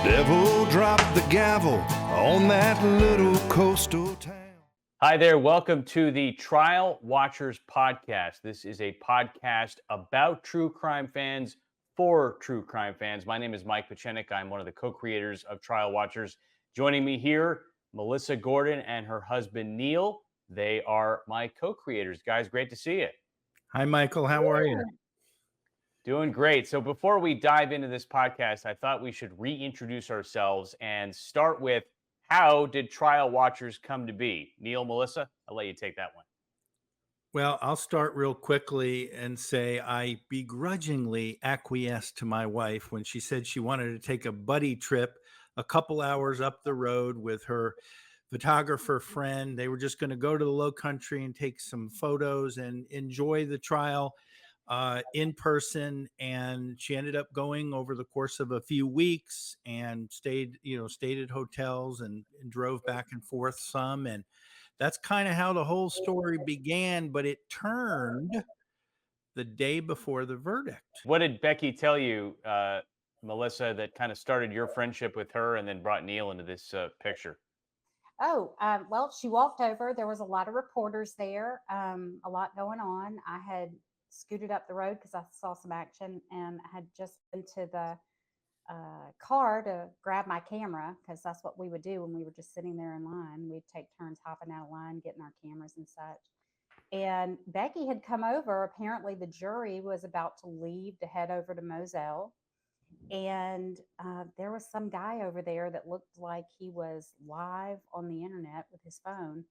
Devil dropped the gavel on that little coastal town. Hi there. Welcome to the Trial Watchers podcast. This is a podcast about true crime fans for true crime fans. My name is Mike Petchenik. I'm one of the co-creators of Trial Watchers. Joining me here, Melissa Gordon and her husband, Neil. They are my co-creators. Guys, great to see you. Hi, Michael. How are you? Doing great. So before we dive into this podcast, I thought we should reintroduce ourselves and start with, how did Trial Watchers come to be? Neil, Melissa, I'll let you take that one. Well, I'll start real quickly and say I begrudgingly acquiesced to my wife when she said she wanted to take a buddy trip a couple hours up the road with her photographer friend. They were just going to go to the Low Country and take some photos and enjoy the trial in person. And she ended up going over the course of a few weeks and stayed at hotels and drove back and forth some. And that's kind of how the whole story began, but it turned the day before the verdict. What did Becky tell you, Melissa, that kind of started your friendship with her and then brought Neil into this picture? Well, she walked over. There was a lot of reporters there, a lot going on. I had scooted up the road because I saw some action, and I had just been to the car to grab my camera, because that's what we would do when we were just sitting there in line. We'd take turns hopping out of line, getting our cameras and such. And Becky had come over. Apparently the jury was about to leave to head over to Moselle. And there was some guy over there that looked like he was live on the internet with his phone.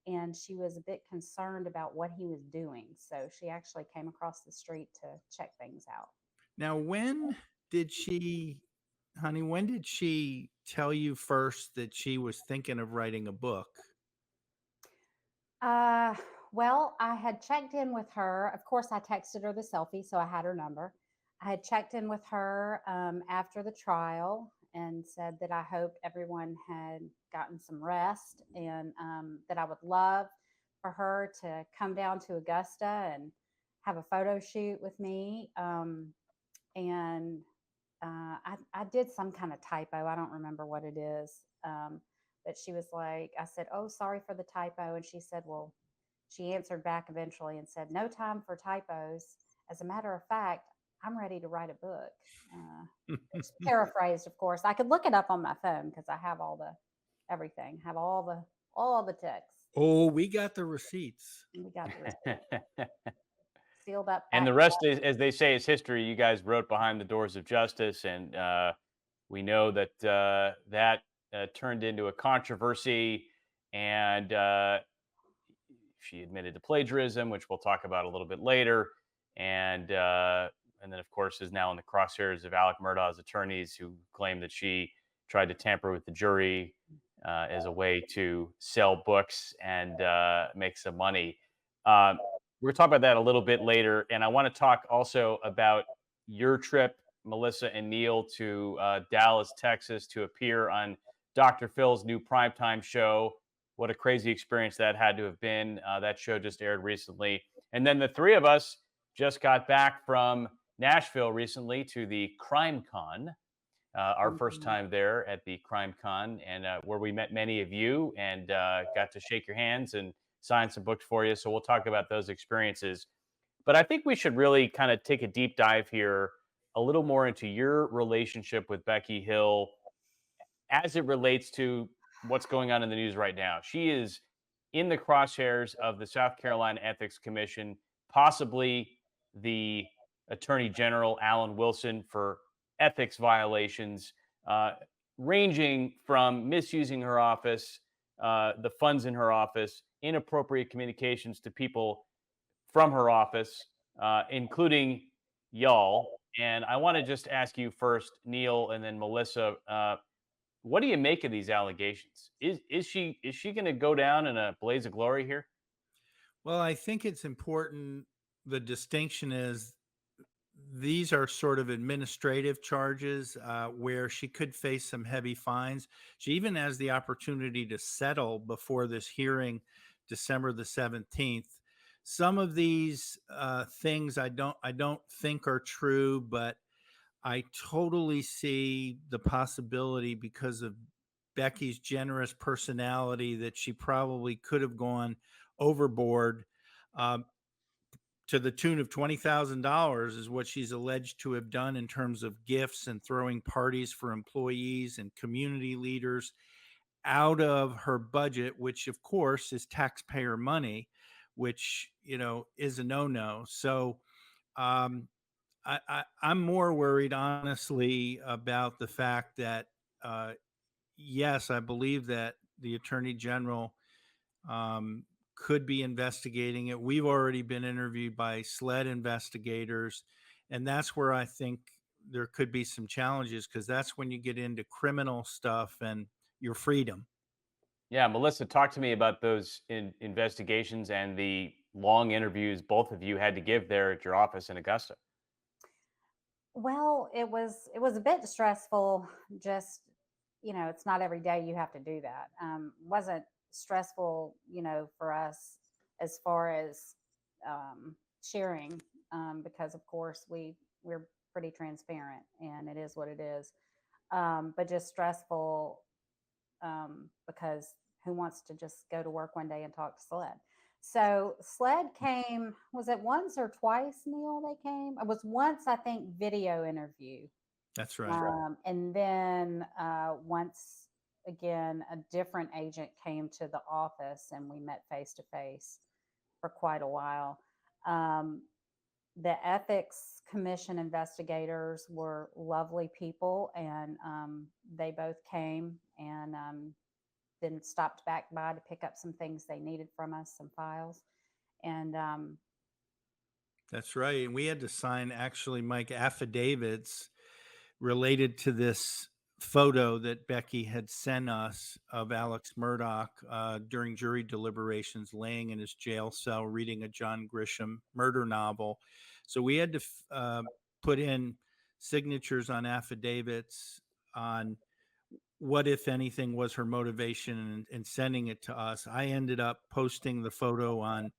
And she was a bit concerned about what he was doing. So she actually came across the street to check things out. Now, when did she tell you first that she was thinking of writing a book? Well, I had checked in with her. Of course, I texted her the selfie, so I had her number. I had checked in with her after the trial and said that I hoped everyone had gotten some rest, and that I would love for her to come down to Augusta and have a photo shoot with me. I did some kind of typo. I don't remember what it is. But she was like, I said, "Oh, sorry for the typo." And she said, well, she answered back eventually and said, "No time for typos. As a matter of fact, I'm ready to write a book." It's paraphrased, of course. I could look it up on my phone because I have everything, have all the texts. Oh, we got the receipts. We got the receipts. Sealed up. And the rest is, as they say, is history. You guys wrote Behind the Doors of Justice, and we know that that turned into a controversy, and she admitted to plagiarism, which we'll talk about a little bit later, and then, of course, is now in the crosshairs of Alec Murdaugh's attorneys, who claim that she tried to tamper with the jury as a way to sell books and make some money. We're going to talk about that a little bit later. And I want to talk also about your trip, Melissa and Neil, to Dallas, Texas, to appear on Dr. Phil's new Primetime show. What a crazy experience that had to have been. That show just aired recently. And then the three of us just got back from Nashville recently to the CrimeCon, our first time there at the CrimeCon, and where we met many of you and got to shake your hands and sign some books for you. So we'll talk about those experiences. But I think we should really kind of take a deep dive here a little more into your relationship with Becky Hill as it relates to what's going on in the news right now. She is in the crosshairs of the South Carolina Ethics Commission, possibly the Attorney General, Alan Wilson, for ethics violations, ranging from misusing her office, the funds in her office, inappropriate communications to people from her office, including y'all. And I want to just ask you first, Neil, and then Melissa, what do you make of these allegations? Is she going to go down in a blaze of glory here? Well, I think it's important. The distinction is these are sort of administrative charges where she could face some heavy fines. She even has the opportunity to settle before this hearing, December the 17th. Some of these things I don't think are true, but I totally see the possibility because of Becky's generous personality that she probably could have gone overboard. Um, to the tune of $20,000 is what she's alleged to have done in terms of gifts and throwing parties for employees and community leaders out of her budget, which of course is taxpayer money, which, is a no-no. So, um, I'm more worried, honestly, about the fact that, uh, yes, I believe that the attorney general um, could be investigating it. We've already been interviewed by SLED investigators, and that's where I think there could be some challenges because that's when you get into criminal stuff and your freedom. Yeah, Melissa, talk to me about those investigations and the long interviews both of you had to give there at your office in Augusta. Well, it was a bit stressful. Just it's not every day you have to do that. Wasn't stressful, for us as far as sharing, because of course we're pretty transparent, and it is what it is. But just stressful, because who wants to just go to work one day and talk to SLED? So SLED came, was it once or twice, Neil, they came? It was once, I think, video interview. That's right. And then once again, a different agent came to the office and we met face to face for quite a while. Um, the ethics commission investigators were lovely people, and they both came and then stopped back by to pick up some things they needed from us, some files. And That's right. And we had to sign, actually, Mike, affidavits related to this photo that Becky had sent us of Alex Murdaugh during jury deliberations, laying in his jail cell reading a John Grisham murder novel. So we had to put in signatures on affidavits on what, if anything, was her motivation in sending it to us. I ended up posting the photo on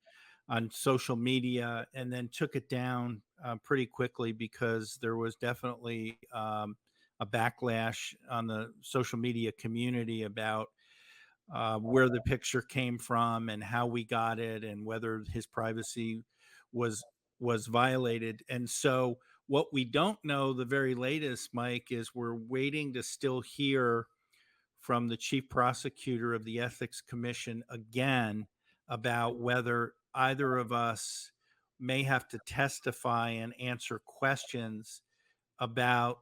social media and then took it down pretty quickly because there was definitely a backlash on the social media community about where the picture came from and how we got it and whether his privacy was was violated. And so what we don't know, the very latest, Mike, is we're waiting to still hear from the chief prosecutor of the Ethics Commission again about whether either of us may have to testify and answer questions about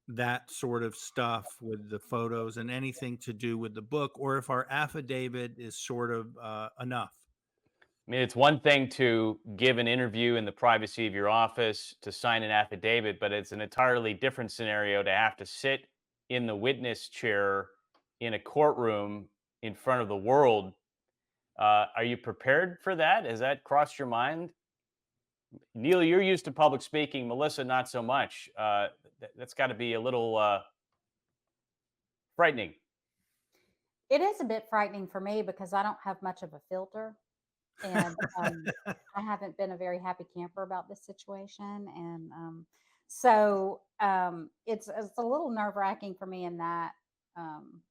that sort of stuff with the photos and anything to do with the book, or if our affidavit is sort of enough. I mean, it's one thing to give an interview in the privacy of your office, to sign an affidavit, but it's an entirely different scenario to have to sit in the witness chair in a courtroom in front of the world. Are you prepared for that? Has that crossed your mind? Neil, you're used to public speaking. Melissa, not so much. That's got to be a little frightening. it is a bit frightening for me because I don't have much of a filter. And I haven't been a very happy camper about this situation. And so it's a little nerve wracking for me in that, um,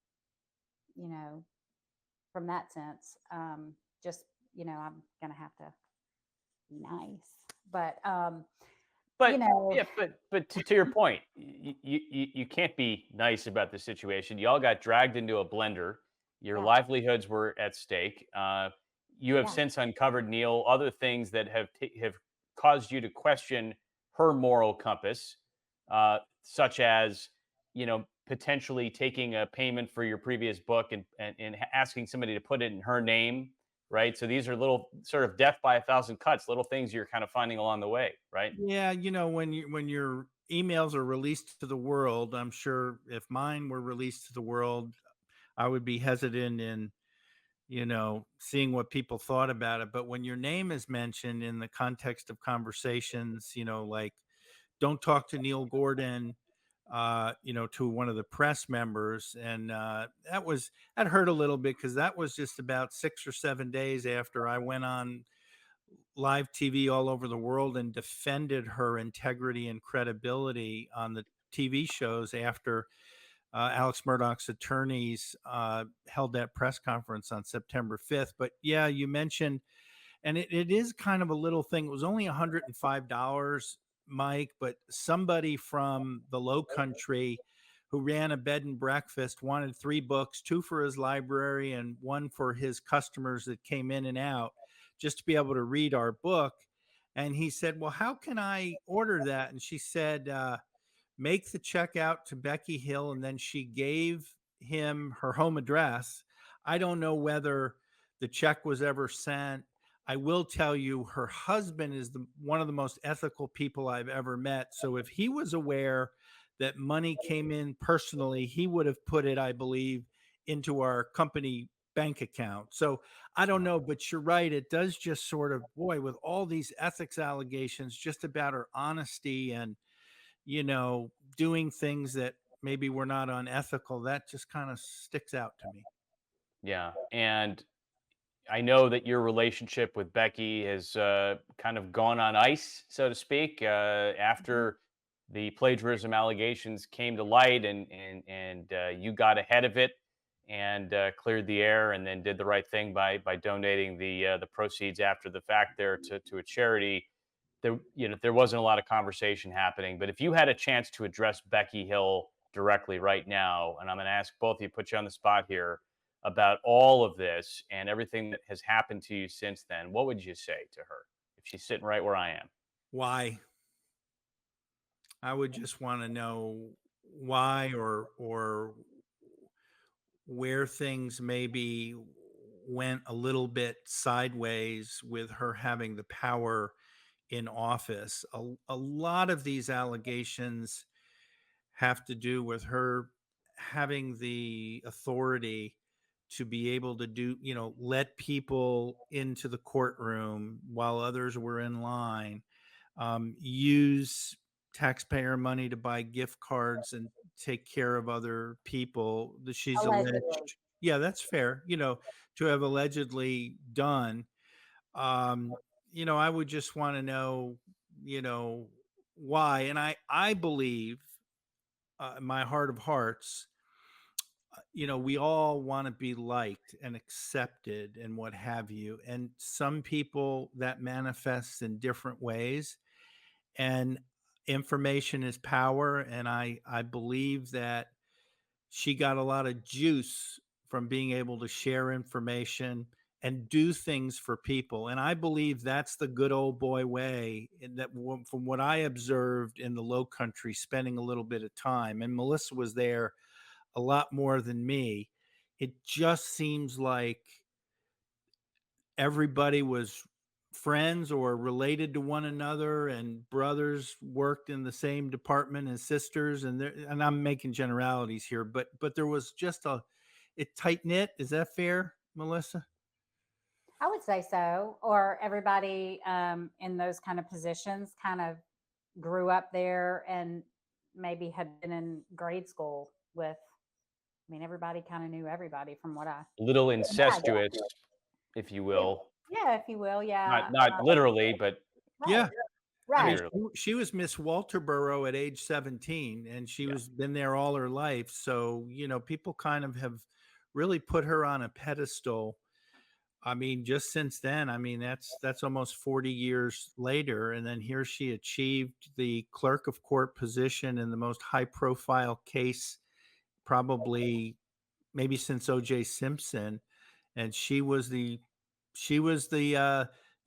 you know, from that sense. Just, I'm going to have to be nice. But, But know, yeah, but to your point, you can't be nice about the situation. You all got dragged into a blender. Your yeah, livelihoods were at stake. You have yeah, since uncovered, Neil, other things that have caused you to question her moral compass, such as potentially taking a payment for your previous book and asking somebody to put it in her name, right? So these are little sort of death by a thousand cuts, little things you're kind of finding along the way, right? Yeah, when your emails are released to the world, I'm sure if mine were released to the world, I would be hesitant in, seeing what people thought about it. But when your name is mentioned in the context of conversations, like don't talk to Neil Gordon, to one of the press members. And that hurt a little bit because that was just about 6 or 7 days after I went on live TV all over the world and defended her integrity and credibility on the TV shows after Alex Murdaugh's attorneys held that press conference on September 5th. But yeah, you mentioned, and it is kind of a little thing. It was only $105, Mike, but somebody from the Low Country who ran a bed and breakfast wanted 3 books, 2 for his library and 1 for his customers that came in and out, just to be able to read our book. And he said, well, how can I order that? And she said, make the check out to Becky Hill. And then she gave him her home address. I don't know whether the check was ever sent. I will tell you, her husband is one of the most ethical people I've ever met. So if he was aware that money came in personally, he would have put it, I believe, into our company bank account. So I don't know, but you're right. It does just sort of, boy, with all these ethics allegations, just about her honesty and, doing things that maybe were not unethical, that just kind of sticks out to me. Yeah. And I know that your relationship with Becky has kind of gone on ice, so to speak, after the plagiarism allegations came to light, and you got ahead of it and cleared the air, and then did the right thing by donating the proceeds after the fact there to a charity. There wasn't a lot of conversation happening. But if you had a chance to address Becky Hill directly right now, and I'm going to ask both of you, put you on the spot here about all of this and everything that has happened to you since then, what would you say to her if she's sitting right where I am? Why? I would just want to know why, or where things maybe went a little bit sideways with her having the power in office. A lot of these allegations have to do with her having the authority to be able to do, let people into the courtroom while others were in line, use taxpayer money to buy gift cards and take care of other people that she's Allegedly. alleged. Yeah, that's fair, to have allegedly done. Um, I would just want to know, you know, why. And I believe, in my heart of hearts, we all want to be liked and accepted and what have you. And some people that manifests in different ways. And information is power. And I believe that she got a lot of juice from being able to share information and do things for people. And I believe that's the good old boy way, and that from what I observed in the Low Country, spending a little bit of time, and Melissa was there a lot more than me. It just seems like everybody was friends or related to one another, and brothers worked in the same department as sisters, and I'm making generalities here, but there was just it tight knit. Is that fair, Melissa? I would say so. Or everybody in those kind of positions kind of grew up there and maybe had been in grade school with, I mean, everybody kind of knew everybody from what I A little imagine. incestuous, if you Yeah, will. yeah, if you will. Not Yeah. not literally, but Right. Yeah. I mean, Right. figuratively. she was Miss Walterboro at age 17, and she Yeah. was been there all her life. So, people kind of have really put her on a pedestal. I mean, just since then, I mean, that's almost 40 years later. And then here she achieved the clerk of court position in the most high profile case, probably maybe since OJ Simpson. And she was the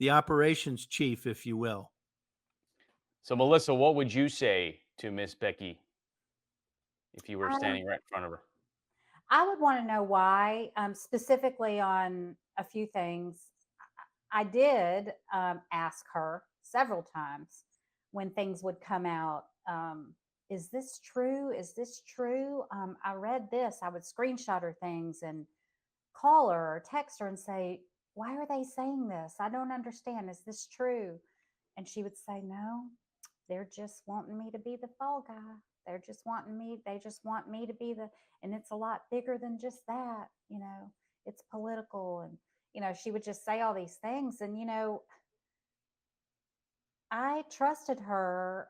operations chief, if you will. So, Melissa, what would you say to Miss Becky if you were Um, standing right in front of her? I would want to know why, specifically on a few things. I did ask her several times when things would come out. Is this true? Is this true? I read this. I would screenshot her things and call her or text her and say, why are they saying this? I don't understand. Is this true? And she would say, no, they're just wanting me to be the fall guy. They just want me to be and it's a lot bigger than just that, it's political. And, she would just say all these things. And, I trusted her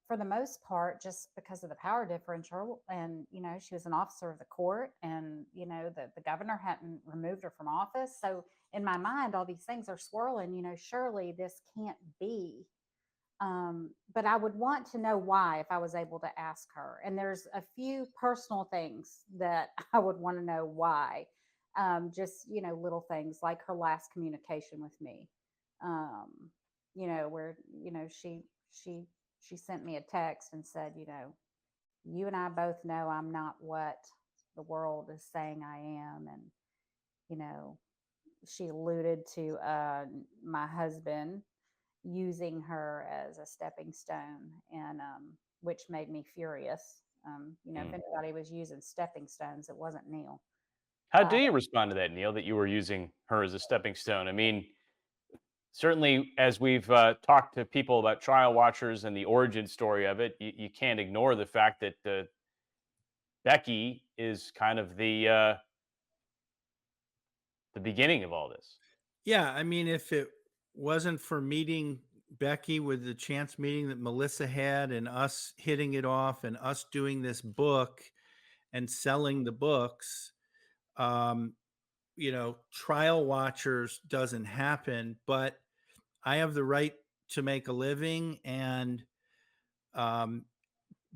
for the most part, just because of the power differential, and she was an officer of the court, and the governor hadn't removed her from office. So in my mind, all these things are swirling. Surely this can't be. But I would want to know why if I was able to ask her. And there's a few personal things that I would want to know why. Just little things like her last communication with me. Um, where she sent me a text and said, you and I both know I'm not what the world is saying I am. And she alluded to my husband using her as a stepping stone, and which made me furious. If anybody was using stepping stones, it wasn't Neil. How do you respond to that, Neil, that you were using her as a stepping stone? I mean, certainly, as we've talked to people about trial watchers and the origin story of it, you can't ignore the fact that Becky is kind of the beginning of all this. Yeah, I mean, if it wasn't for meeting Becky with the chance meeting that Melissa had and us hitting it off and us doing this book and selling the books, um, trial watchers doesn't happen. But I have the right to make a living, and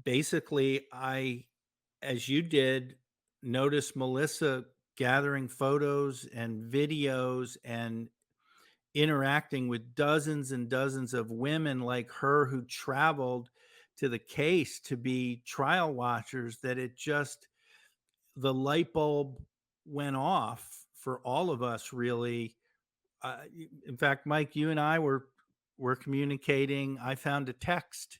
basically, as you did, notice Melissa gathering photos and videos and interacting with dozens and dozens of women like her who traveled to the case to be trial watchers, that the light bulb went off for all of us, really. In fact, Mike, you and I were communicating. I found a text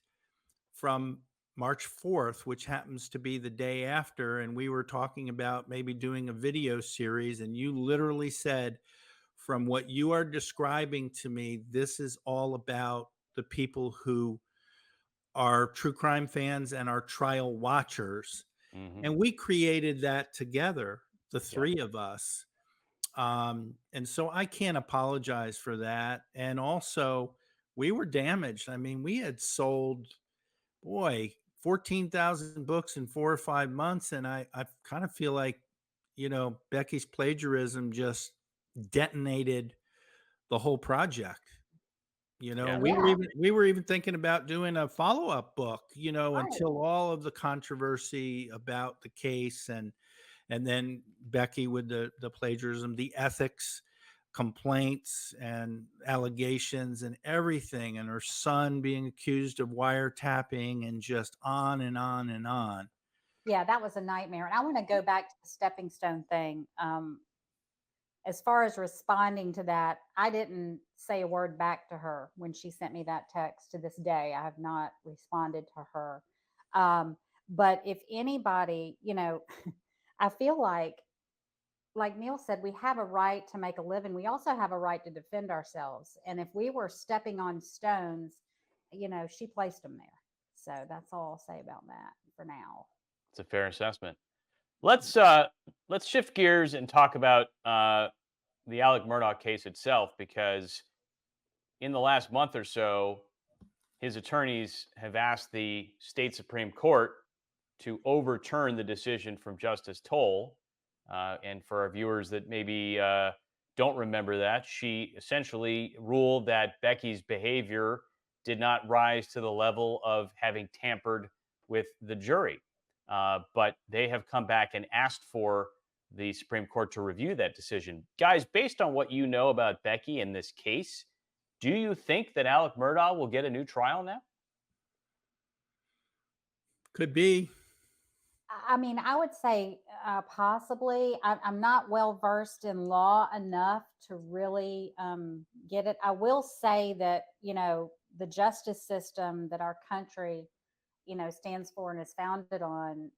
from March 4th, which happens to be the day after, and we were talking about maybe doing a video series, and you literally said, from what you are describing to me, this is all about the people who are true crime fans and are trial watchers. Mm-hmm. And we created that together, the Yeah. three of us. And so I can't apologize for that. And also, we were damaged. I mean, we had sold, 14,000 books in 4 or 5 months. And I kind of feel like, Becky's plagiarism just detonated the whole project. Yeah. We were even thinking about doing a follow-up book, Right. until all of the controversy about the case, and then Becky with the plagiarism, the ethics complaints and allegations and everything, and her son being accused of wiretapping, and just on and on and on. Yeah, that was a nightmare. And I want to go back to the stepping stone thing. As far as responding to that, I didn't say a word back to her when she sent me that text. To this day, I have not responded to her. But if anybody, I feel like Neil said, we have a right to make a living. We also have a right to defend ourselves. And if we were stepping on stones, she placed them there. So that's all I'll say about that for now. It's a fair assessment. Let's shift gears and talk about the Alec Murdaugh case itself, because in the last month or so, his attorneys have asked the state Supreme Court to overturn the decision from Justice Toll. And for our viewers that maybe don't remember that, she essentially ruled that Becky's behavior did not rise to the level of having tampered with the jury. But they have come back and asked for the Supreme Court to review that decision. Guys, based on what you know about Becky in this case, do you think that Alec Murdaugh will get a new trial now? Could be. I mean, I would say possibly. I'm not well versed in law enough to really get it. I will say that, the justice system that our country, stands for and is founded on,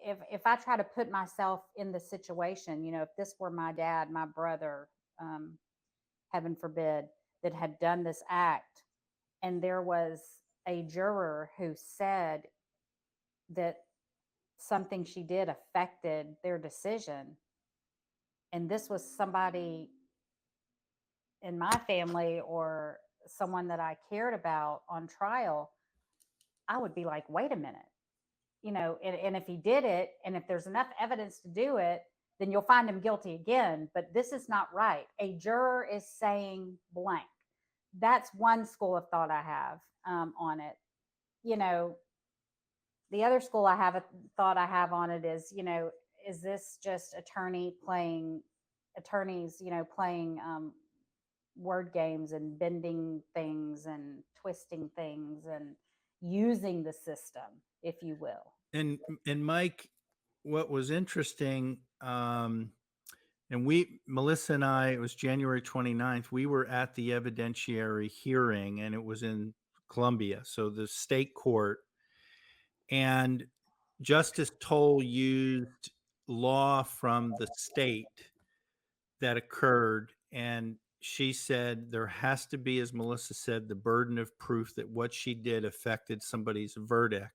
if I try to put myself in the situation, if this were my dad, my brother, heaven forbid, that had done this act, and there was a juror who said that something she did affected their decision, and this was somebody in my family or someone that I cared about on trial, I would be like, wait a minute, and if he did it, and if there's enough evidence to do it, then you'll find him guilty again. But this is not right. A juror is saying blank. That's one school of thought I have on it. You know, the other school I have a thought I have on it is, is this just attorneys, playing word games and bending things and twisting things and using the system, if you will. And Mike, what was interesting, and Melissa and I, it was January 29th, we were at the evidentiary hearing, and it was in Columbia, so the state court. And Justice Toll used law from the state that occurred, and she said there has to be, as Melissa said, the burden of proof that what she did affected somebody's verdict.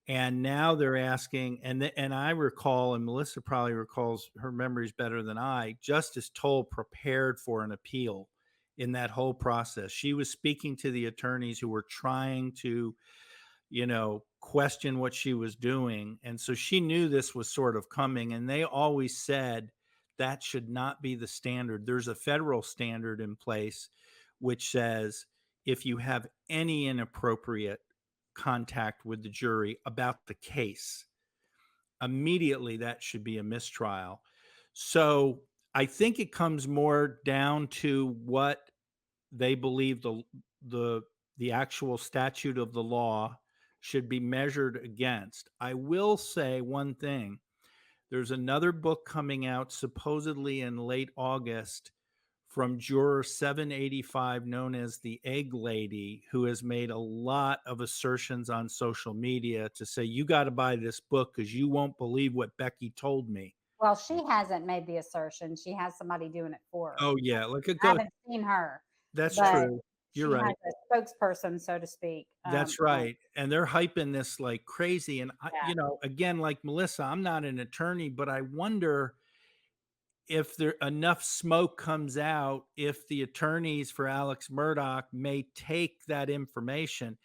And now they're asking, and I recall, and Melissa probably recalls her memories better than I, Justice Toll prepared for an appeal in that whole process. She was speaking to the attorneys who were trying to, question what she was doing. And so she knew this was sort of coming. And they always said that should not be the standard. There's a federal standard in place which says if you have any inappropriate contact with the jury about the case, immediately that should be a mistrial. So I think it comes more down to what they believe the actual statute of the law should be measured against. I will say one thing. There's another book coming out supposedly in late August from juror 785, known as the Egg Lady, who has made a lot of assertions on social media to say, you got to buy this book because you won't believe what Becky told me. Well, she hasn't made the assertion. She has somebody doing it for her. Oh, yeah. Look at I haven't seen her. That's but true. You're she right. has a spokesperson, so to speak. That's right. And they're hyping this like crazy. And, Yeah. again, like Melissa, I'm not an attorney, but I wonder if there enough smoke comes out, if the attorneys for Alex Murdaugh may take that information.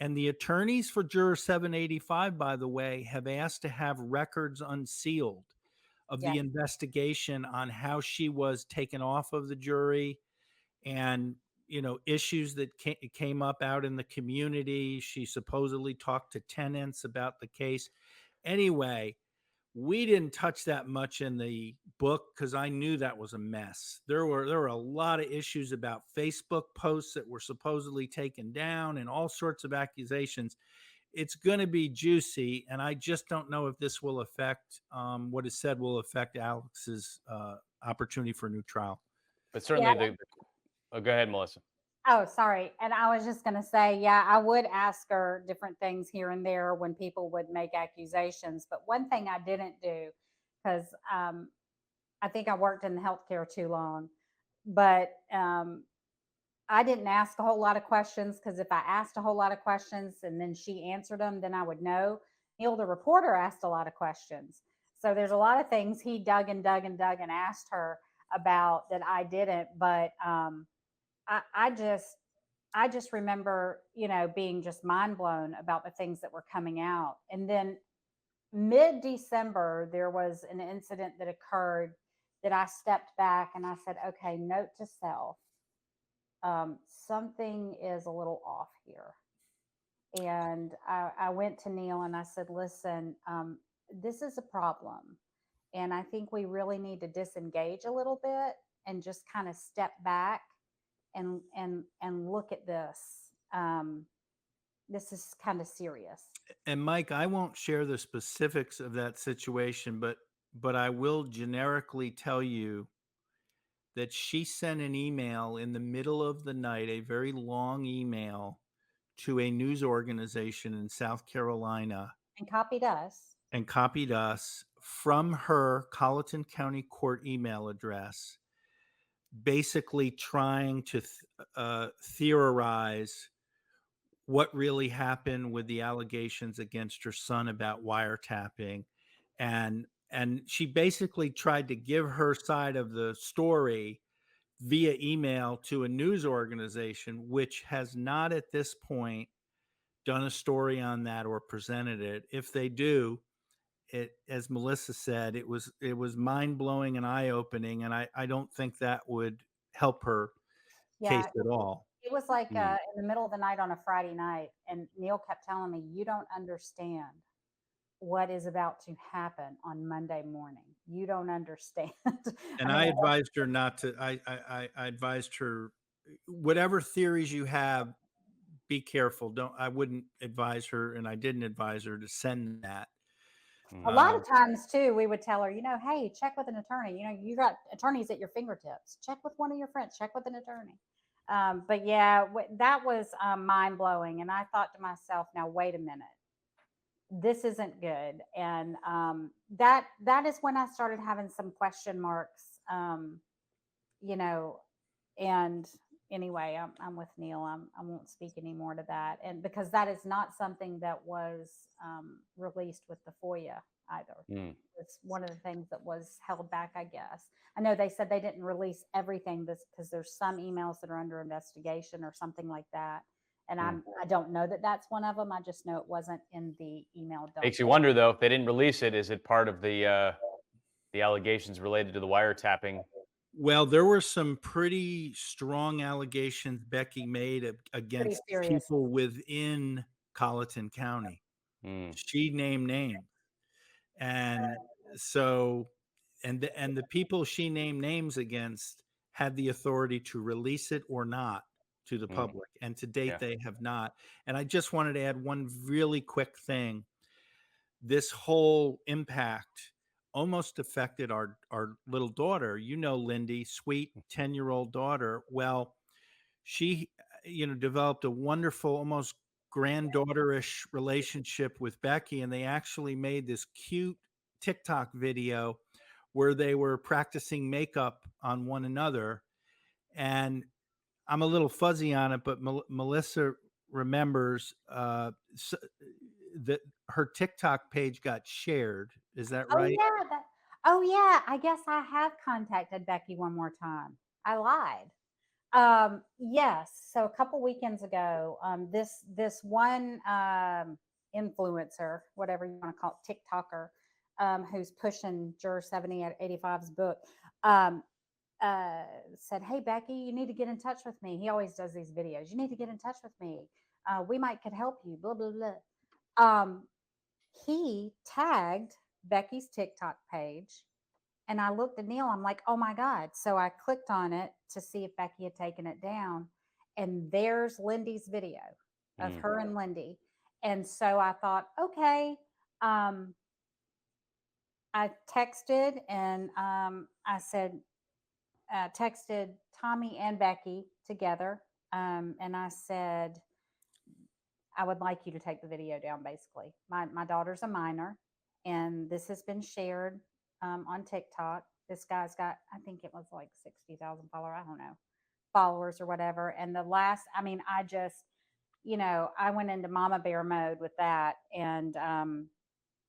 And the attorneys for juror 785, by the way, have asked to have records unsealed of the Yeah. investigation on how she was taken off of the jury and issues that came up out in the community. She supposedly talked to tenants about the case. Anyway, we didn't touch that much in the book because I knew that was a mess. There were a lot of issues about Facebook posts that were supposedly taken down and all sorts of accusations. It's going to be juicy, and I just don't know if this will affect what is said will affect Alex's opportunity for a new trial. But certainly, Yeah. Oh, go ahead, Melissa. Oh, sorry. And I was just going to say, yeah, I would ask her different things here and there when people would make accusations. But one thing I didn't do, because I think I worked in healthcare too long, but I didn't ask a whole lot of questions, because if I asked a whole lot of questions and then she answered them, then I would know. Neil, the reporter, asked a lot of questions. So there's a lot of things he dug and dug and dug and asked her about that I didn't. But I just remember, being just mind blown about the things that were coming out. And then mid-December, there was an incident that occurred that I stepped back and I said, okay, note to self, something is a little off here. And I went to Neil and I said, listen, this is a problem. And I think we really need to disengage a little bit and just kind of step back and look at this. This is kind of serious. And Mike, I won't share the specifics of that situation, but I will generically tell you that she sent an email in the middle of the night, a very long email, to a news organization in South Carolina And copied us. from her Colleton County Court email address, basically trying to theorize what really happened with the allegations against her son about wiretapping. And she basically tried to give her side of the story via email to a news organization, which has not at this point done a story on that or presented it. If they do, it, as Melissa said, it was mind blowing and eye opening, and I don't think that would help her Yeah, case at all. it was like Mm. in the middle of the night on a Friday night, and Neil kept telling me, "You don't understand what is about to happen on Monday morning. You don't understand." And I mean, I advised her not to. I advised her, whatever theories you have, be careful. Don't. I wouldn't advise her, and I didn't advise her to send that. Mm. a lot Uh, of times too, we would tell her, hey, check with an attorney. You got attorneys at your fingertips. Check with one of your friends. Check with an attorney. But yeah, that was mind blowing. And I thought to myself, now wait a minute, this isn't good. And that is when I started having some question marks. You know, and anyway, I'm with Neil. I won't speak any more to that, and because that is not something that was released with the FOIA either. Mm. It's one of the things that was held back, I guess. I know they said they didn't release everything because there's some emails that are under investigation or something like that, and I don't know that that's one of them. I just know it wasn't in the email dump. Makes you wonder, though, if they didn't release it, is it part of the allegations related to the wiretapping? well, there were some pretty strong allegations Becky made Pretty against serious. people within Colleton County. Mm. She named names, and so, and the people she named names against had the authority to release it or not to the Mm. public, and to date Yeah. they have not. And I just wanted to add one really quick thing. This whole impact almost affected our little daughter. Lindy, sweet 10-year-old daughter. Well, she developed a wonderful, almost granddaughterish relationship with Becky, and they actually made this cute TikTok video where they were practicing makeup on one another. And I'm a little fuzzy on it, but Melissa remembers that her TikTok page got shared. Is that Oh right? yeah, oh yeah. I guess I have contacted Becky one more time. I lied. Yes. So a couple weekends ago, this one influencer, whatever you want to call it, TikToker, who's pushing Juror 7085's book, um, said, "Hey Becky, you need to get in touch with me." He always does these videos. "You need to get in touch with me. We might could help you." Blah blah blah. Um, he tagged Becky's TikTok page, and I looked at Neil. I'm like, "Oh my God." So I clicked on it to see if Becky had taken it down. And there's Lindy's video of Mm. her and Lindy. And so I thought, okay. Um, I texted and I said, texted Tommy and Becky together. And I said, I would like you to take the video down, basically. My daughter's a minor, and this has been shared on TikTok. This guy's got, I think it was like 60,000 followers, I don't know, followers or whatever. And the last, I mean, I just, I went into mama bear mode with that, and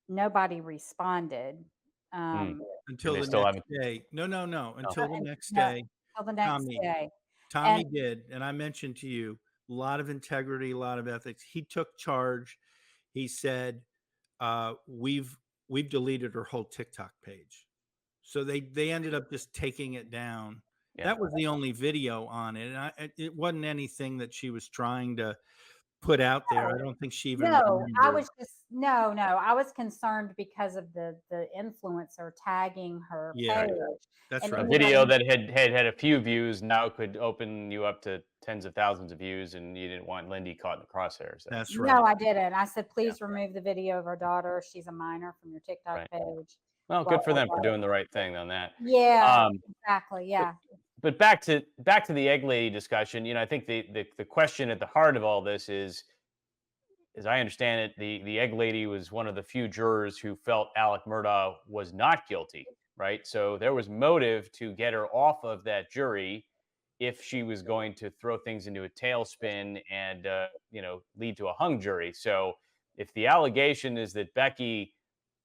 nobody responded. Mm. Until they the still next haven't. day. No, Oh. until the next No, day. till the next Tommy, day. Tommy And did, and I mentioned to you, a lot of integrity, a lot of ethics. He took charge. He said, "We've deleted her whole TikTok page." So they ended up just taking it down. Yeah. That was the only video on it, and it wasn't anything that she was trying to put out there. I don't think she even no, I remembered. was just no. I was concerned because of the influencer tagging her Yeah, page. that's And A right. video that had a few views now could open you up to tens of thousands of views, and you didn't want Lindy caught in the crosshairs. That's right. No, I didn't. I said, please remove the video of our daughter. She's a minor from your TikTok Right. page. Well, Blah, good for blah, them for blah. doing the right thing on that. Yeah, Um, exactly. Yeah. but back to the egg lady discussion. I think the question at the heart of all this is, as I understand it, the egg lady was one of the few jurors who felt Alec Murdaugh was not guilty, right? So there was motive to get her off of that jury if she was going to throw things into a tailspin and lead to a hung jury. So if the allegation is that Becky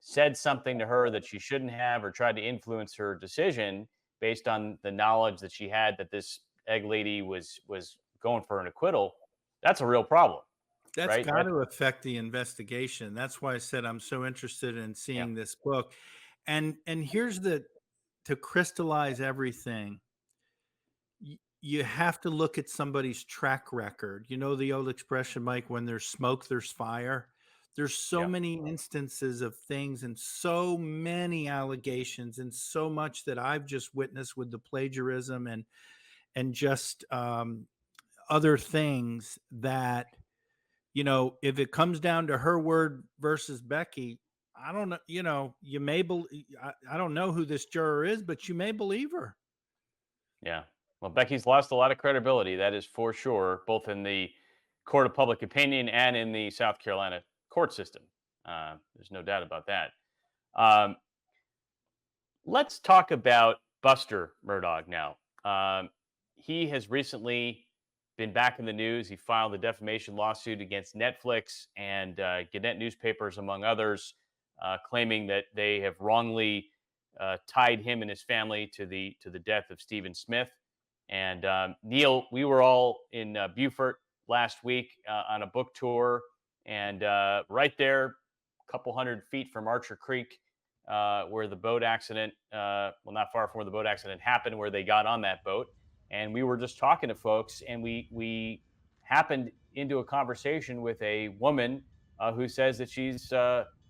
said something to her that she shouldn't have or tried to influence her decision based on the knowledge that she had that this egg lady was going for an acquittal, that's a real problem. That's right? got to affect the investigation. That's why I said I'm so interested in Yeah, seeing this book. And here's the to crystallize everything. You have to look at somebody's track record. You know the old expression, Mike, when there's smoke, there's fire. There's so yeah, many instances of things and so many allegations and so much that I've just witnessed with the plagiarism and just other things that, if it comes down to her word versus Becky, I don't know, you may believe, I don't know who this juror is, but you may believe her. yeah. Well, Becky's lost a lot of credibility, that is for sure, both in the court of public opinion and in the South Carolina court system. There's no doubt about that. Um, let's talk about Buster Murdaugh now. He has recently been back in the news. He filed a defamation lawsuit against Netflix and Gannett newspapers, among others, claiming that they have wrongly tied him and his family to the death of Stephen Smith. And Neil, we were all in Beaufort last week on a book tour, and right there, a couple 100 feet from Archer Creek, where the boat accident, well, not far from where the boat accident happened, where they got on that boat. And we were just talking to folks, and we happened into a conversation with a woman who says that she's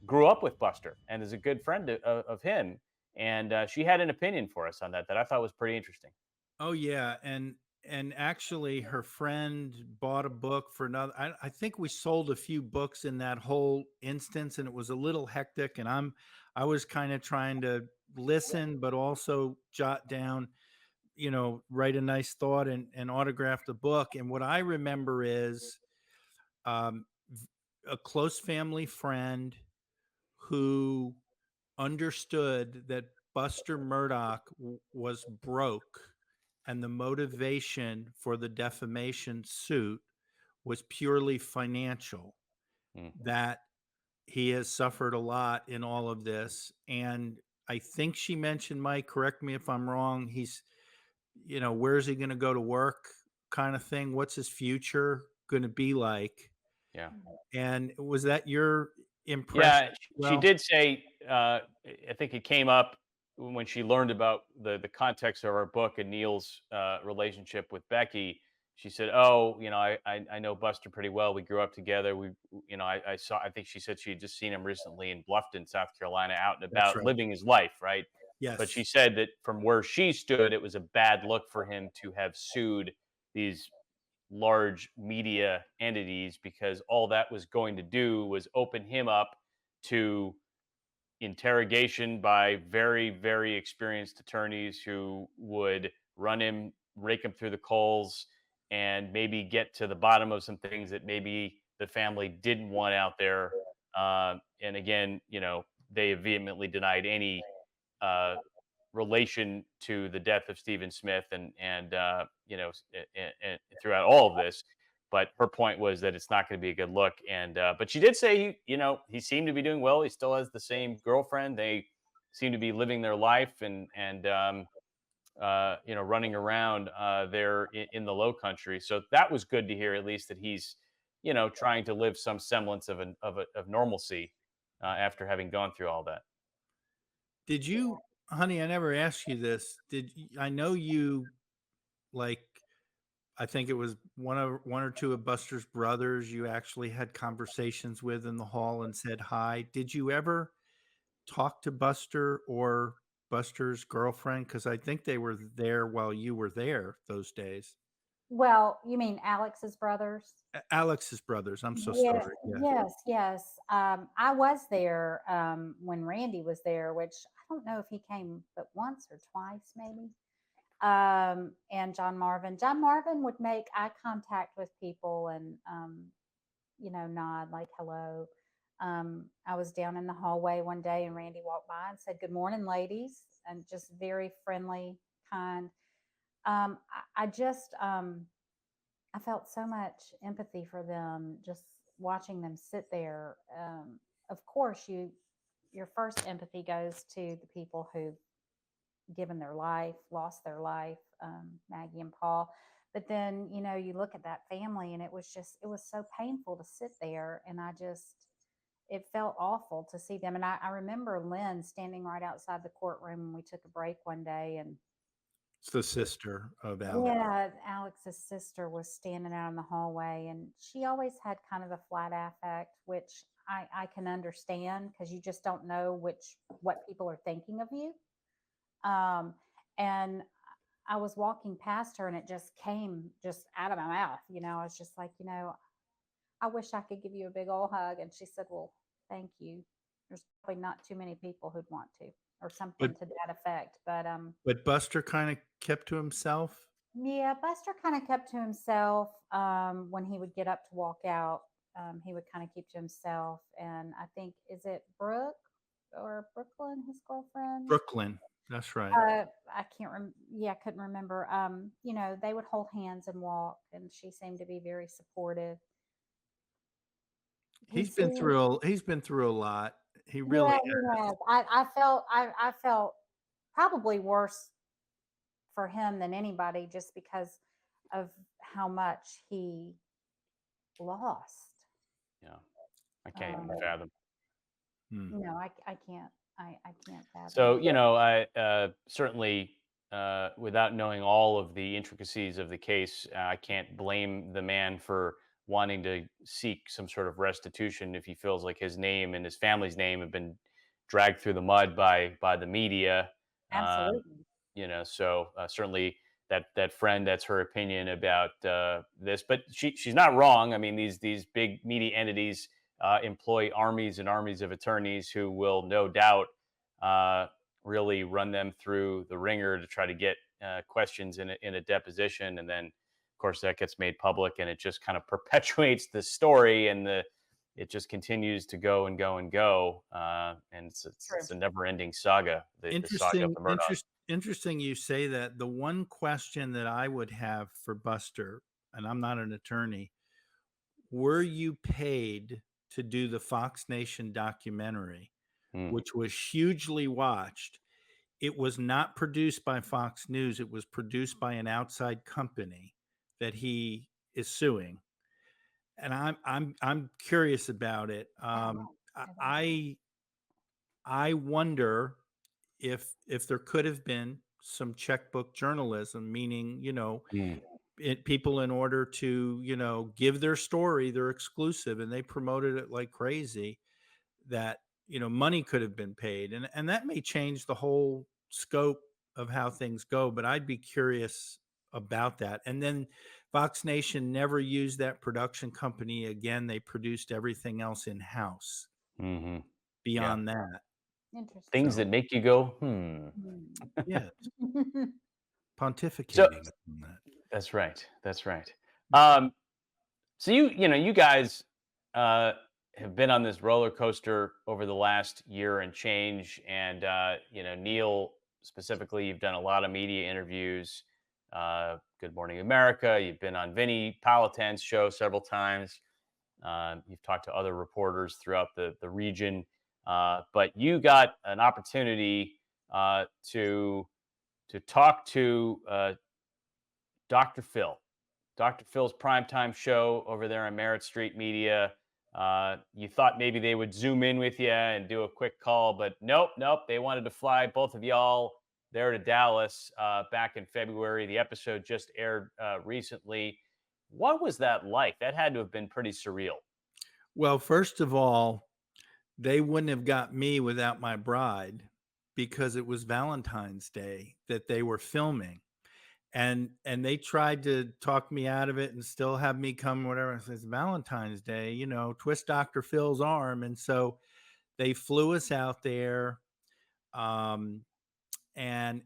grew up with Buster and is a good friend of him. And she had an opinion for us on that I thought was pretty interesting. Oh yeah, and actually, her friend bought a book for another. I think we sold a few books in that whole instance, and it was a little hectic. And I was kind of trying to listen, but also jot down, write a nice thought and autograph the book. And what I remember is um, a close family friend who understood that Buster Murdaugh was broke and the motivation for the defamation suit was purely financial, Mm, that he has suffered a lot in all of this. And I think she mentioned, Mike, correct me if I'm wrong, he's, where's he going to go to work kind of thing? What's his future going to be like? yeah. And was that your impression? Yeah, she Well, did say. I think it came up when she learned about the context of our book and Neil's relationship with Becky. She said, "Oh, I know Buster pretty well. We grew up together. I saw. I think she said she had just seen him recently in Bluffton, South Carolina, out and that's about, right. living his life, right?" But she Yes. said that from where she stood, it was a bad look for him to have sued these large media entities, because all that was going to do was open him up to interrogation by very, very experienced attorneys who would rake him through the coals, and maybe get to the bottom of some things that maybe the family didn't want out there. And again, they have vehemently denied any uh, relation to the death of Stephen Smith, and throughout all of this. But her point was that it's not going to be a good look. And but she did say he seemed to be doing well. He still has the same girlfriend. They seem to be living their life and running around there in the Low Country. So that was good to hear, at least that he's trying to live some semblance of normalcy after having gone through all that. Did you, honey, I never asked you this. I know you, like, I think it was one or two of Buster's brothers you actually had conversations with in the hall and said hi. Did you ever talk to Buster or Buster's girlfriend? Because I think they were there while you were there those days. Well, you mean Alex's brothers? Alex's brothers. I'm so Yeah, sorry. Yeah. yes, yes. I was there when Randy was there, which I don't know if he came but once or twice, maybe. And John Marvin. John Marvin would make eye contact with people and, nod like hello. I was down in the hallway one day and Randy walked by and said, "Good morning, ladies," and just very friendly, kind. I just, I felt so much empathy for them just watching them sit there. Of course, your first empathy goes to the people who've given their life, lost their life, Maggie and Paul. But then, you look at that family and it was so painful to sit there. And it felt awful to see them. And I remember Lynn standing right outside the courtroom when we took a break one day. And It's the sister of Alex. yeah, Alex's sister was standing out in the hallway, and she always had kind of the flat affect, which I can understand because you just don't know what people are thinking of you. And I was walking past her, and it just came just out of my mouth. I was just like, I wish I could give you a big old hug. And she said, "Well, thank you. There's probably not too many people who'd want to," or something But to that effect. but Buster kind of kept to himself. Yeah, Buster kind of kept to himself. When he would get up to walk out, he would kind of keep to himself. And I think, is it Brooke or Brooklyn, his girlfriend? Brooklyn. That's right. I can't Yeah, I couldn't remember. They would hold hands and walk, and she seemed to be very supportive. He's He's been very, through a lot. He really yeah, he has. I felt probably worse for him than anybody, just because of how much he lost. Yeah, I can't even Um, fathom. no, I can't. I can't fathom So, it. I certainly, without knowing all of the intricacies of the case, I can't blame the man for wanting to seek some sort of restitution if he feels like his name and his family's name have been dragged through the mud by the media. Um, Absolutely. so certainly that friend, that's her opinion about this, but she's not wrong. I mean, these big media entities employ armies and armies of attorneys who will no doubt uh, really run them through the ringer to try to get questions in a deposition, and then of course that gets made public, and it just kind of perpetuates the story, and it just continues to go and go and go, and True. it's a never-ending saga, the saga of the Murdaugh. Interesting you say that. The one question that I would have for Buster, and I'm not an attorney, were you paid to do the Fox Nation documentary, Mm. which was hugely watched? It was not produced by Fox News. It was produced by an outside company that he is suing. And I'm curious about it. I don't know. I wonder if there could have been some checkbook journalism, meaning, Mm. people, in order to, give their story, they're exclusive, and they promoted it like crazy, that, money could have been paid. And that may change the whole scope of how things go, but I'd be curious about that. And then Fox Nation never used that production company again. They produced everything else in house Hmm. Yeah, beyond that. things So, that make you go, hmm. yeah, Interesting. So pontificating on that. that's right. That's right. Um, so you guys uh, have been on this roller coaster over the last year and change, and Neil specifically, you've done a lot of media interviews. Good Morning America. You've been on Vinny Politan's show several times. You've talked to other reporters throughout the region, but you got an opportunity to talk to Dr. Phil. Dr. Phil's primetime show over there on Merritt Street Media. You thought maybe they would zoom in with you and do a quick call, but nope. They wanted to fly both of y'all there to Dallas back in February. The episode just aired recently. What was that like? That had to have been pretty surreal. Well, first of all, they wouldn't have got me without my bride, because it was Valentine's Day that they were filming. And they tried to talk me out of it and still have me come, whatever. I says, Valentine's Day, twist Dr. Phil's arm. And so they flew us out there. Um, and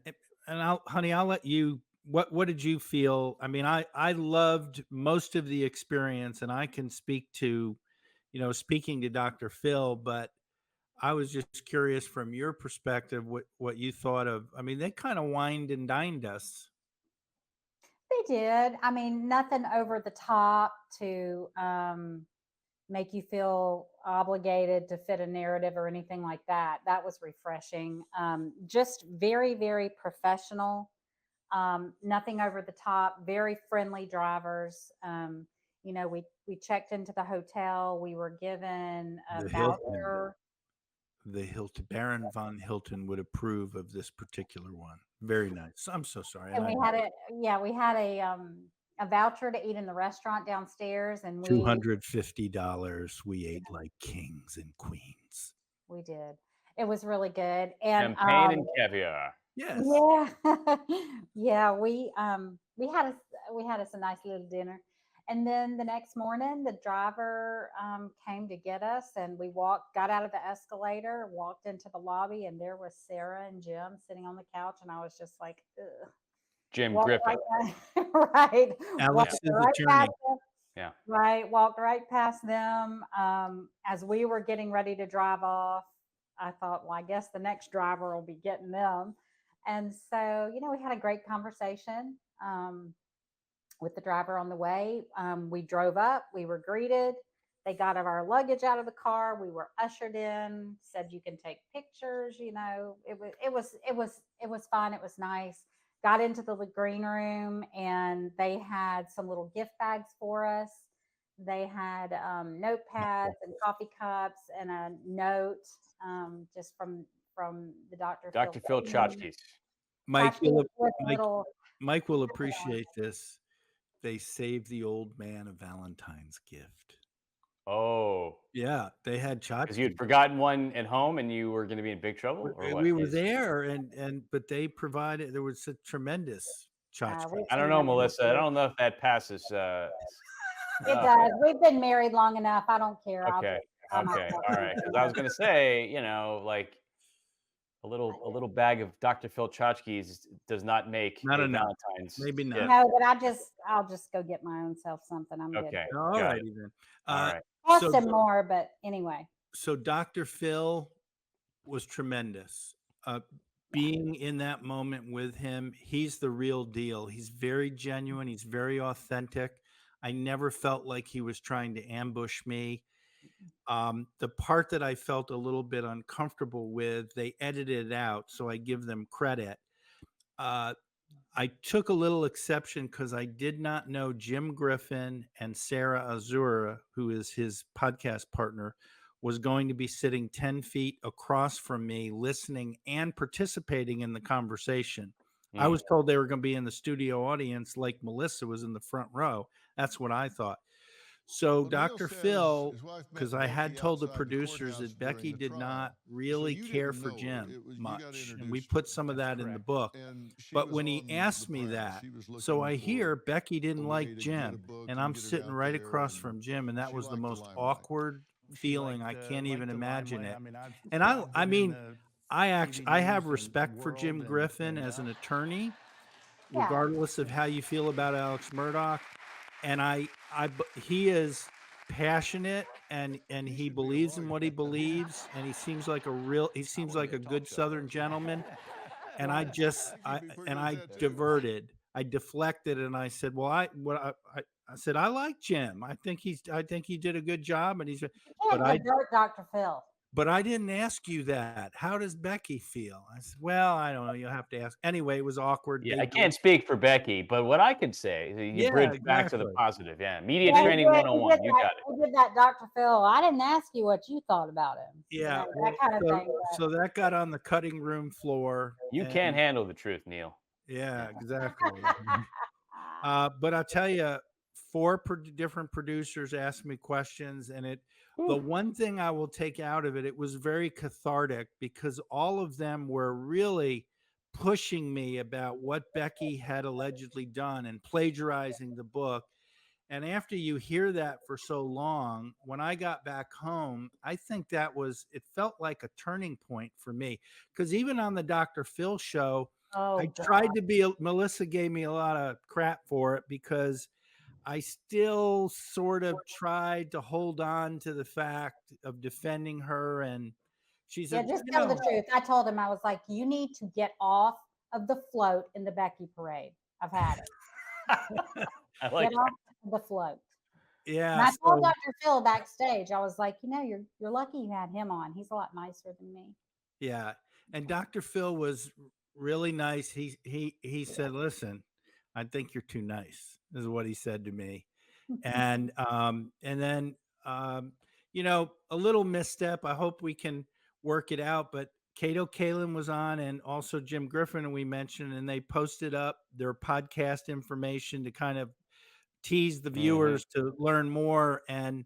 honey, I'll let you. What did you feel? I mean, I loved most of the experience, and I can speak to, speaking to Dr. Phil, but I was just curious from your perspective what you thought of. I mean, they kind of wined and dined us. They did. I mean, nothing over the top to make you feel obligated to fit a narrative or anything like that. That was refreshing. Just very, very professional. Nothing over the top, very friendly drivers. We checked into the hotel. We were given a The Hilton. voucher. The Hilton, Baron von Hilton would approve of this particular one. Very nice. I'm so sorry. And we had a voucher to eat in the restaurant downstairs, and $250. We ate like kings and queens. we did. It was really good. And Champagne and caviar. Yes. yeah, yeah, we had us a nice little dinner. And then the next morning, the driver came to get us, and we got out of the escalator, walked into the lobby, and there was Sarah and Jim sitting on the couch, and I was just like, ugh. Jim Walked Griffin. right, Alex's right attorney. past them. Yeah. Right, walked right past them. As we were getting ready to drive off, I thought, well, I guess the next driver will be getting them. And so, we had a great conversation with the driver on the way. We drove up, we were greeted. They got our luggage out of the car. We were ushered in, said you can take pictures, it was fun. It was nice. Got into the green room, and they had some little gift bags for us. They had notepads and coffee cups and a note just from the Dr. Phil Chotchkis. Mike will, with Mike, little Mike will appreciate this. They saved the old man a Valentine's gift. Oh. Yeah, they had Because you had tchotchkes. forgotten one at home and you were going to be in big trouble? Or what? We were there, but they provided. There was a tremendous tchotchke. I don't know, Melissa. I don't know if that passes. It does. We've been married long enough. I don't care. Okay. Okay. All right. Because I was going to say, like a little bag of Dr. Phil Chotchkis does not make Not a enough. Valentine's. Maybe not. gift. No, but I'll just go get my own self something. I'm good. Okay. All got right, it. then. All right. Cost So- him more, but anyway. So Dr. Phil was tremendous. Being in that moment with him, he's the real deal. He's very genuine. He's very authentic. I never felt like he was trying to ambush me. The part that I felt a little bit uncomfortable with, they edited it out, so I give them credit. I took a little exception because I did not know Jim Griffin and Sarah Azura, who is his podcast partner, was going to be sitting 10 feet across from me, listening and participating in the conversation. I was told they were going to be in the studio audience like Melissa was in the front row. That's what I thought. So Well, Dr. Neil says Phil, his wife met because I had Becky told the outside producers courthouse that Becky during the did not trial. really So you care didn't for know her. Jim You got much. And we introduced put to some of her. that in the book. And she But was when he on asked the me press. that, He was so looking I hear for Becky didn't a way like to get a Jim, book and and I'm get it sitting out right there, across and from Jim, and that she was the liked the most limelight. awkward feeling. I can't even imagine it. And I have respect for Jim Griffin as an attorney, Yeah. regardless of how you feel about Alex Murdaugh. And he is passionate, and he believes in what he believes, and he seems like a good Southern gentleman. And I deflected, and I said, well, I said, I like Jim. I think he did a good job, and You can't divert Dr. Phil. but I didn't ask you that. How does Becky feel? I said, well, I don't know. You'll have to ask. Anyway, it was awkward. Yeah, I can't speak for Becky, but what I could say is you bridge back to the exactly. positive. Yeah. Media Yeah, training 101. You got it. He did that, Dr. Phil. I didn't ask you what you thought about him. Yeah, That kind of thing. so that got on the cutting room floor. You can't handle the truth, Neil. Yeah, exactly. But I'll tell you, different producers asked me questions, and the one thing I will take out of it, it was very cathartic because all of them were really pushing me about what Becky had allegedly done and plagiarizing the book. And after you hear that for so long, when I got back home, I think it felt like a turning point for me. Because even on the Dr. Phil show, Melissa gave me a lot of crap for it because I still sort of tried to hold on to the fact of defending her. And she said, just tell the truth. I told him, I was like, you need to get off of the float in the Becky parade. I've had it. I like Get off the float. Yeah. And I told Dr. Phil backstage, I was like, you're lucky you had him on. He's a lot nicer than me. Yeah. And Dr. Phil was really nice. He said, "Listen, I think you're too nice," is what he said to me. And then a little misstep. I hope we can work it out. But Cato Kalin was on, and also Jim Griffin, and we mentioned, and they posted up their podcast information to kind of tease the Hmm. viewers to learn more. And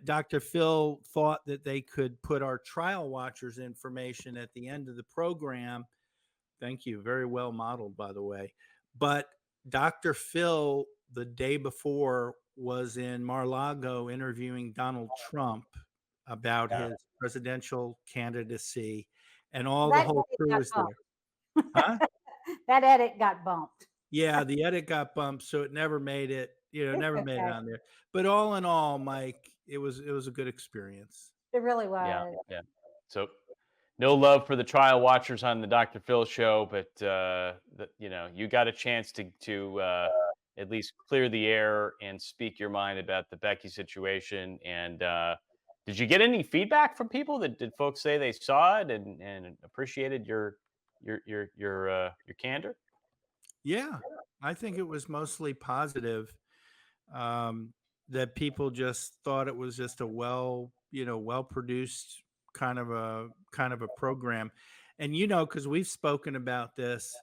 Dr. Phil thought that they could put our trial watchers information at the end of the program. Thank you. Very well modeled, by the way. But Dr. Phil, the day before, was in Mar-a-Lago interviewing Donald Trump about Yeah. his presidential candidacy, and all the That whole edit crew got was there. bumped. Huh? That edit got bumped. Yeah, the edit got bumped, so it never made it. It's Never made it okay. on there. But all in all, Mike, it was a good experience. It really Yeah. was. Yeah. So no love for the trial watchers on the Dr. Phil show, but you got a chance to at least clear the air and speak your mind about the Becky situation. And did you get any feedback from people? Did folks say they saw it and appreciated your candor? Yeah, I think it was mostly positive. um, that people just thought it was just a well produced kind of a program. And because we've spoken about this,